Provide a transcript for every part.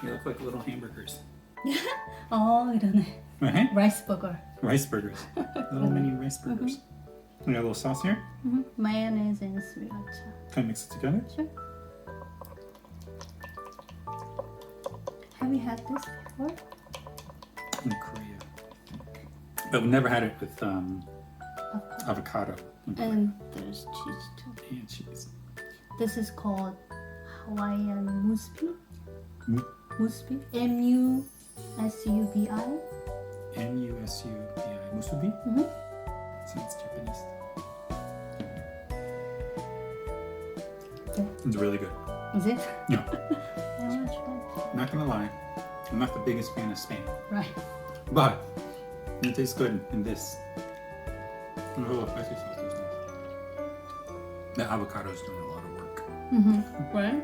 They look like little hamburgers. 이러네. Right? Rice burger. Rice burgers. Little mini rice burgers. We got a little sauce here. Mayonnaise and sriracha. Can I mix it together? Sure. Have you had this before? In Korea. But we never had it with avocado. And there's cheese too. And cheese. This is called Hawaiian Musubi. Musubi. M-U-S-U-B-I. M-U-S-U-B-I. Musubi? Sounds Japanese. Okay. It's really good. Is it? Yeah. I want to try. Not gonna lie, I'm not the biggest fan of Spam. Right. But it tastes good in this. Oh, spicy sauce is nice. The avocado's doing a lot of work. Right?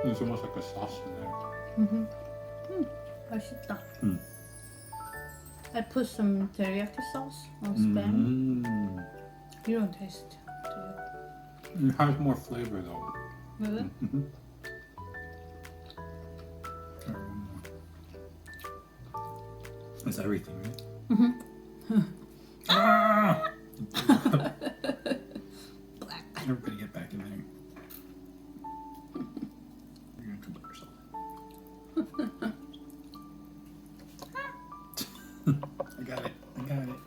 It's almost like a sauce in there. 맛있다. I put some teriyaki sauce on Spam. You don't taste it. It has more flavor though. Really? That's everything, right? Ah! Black. Everybody get back in there. You're gonna come yourself. I got it. I got it.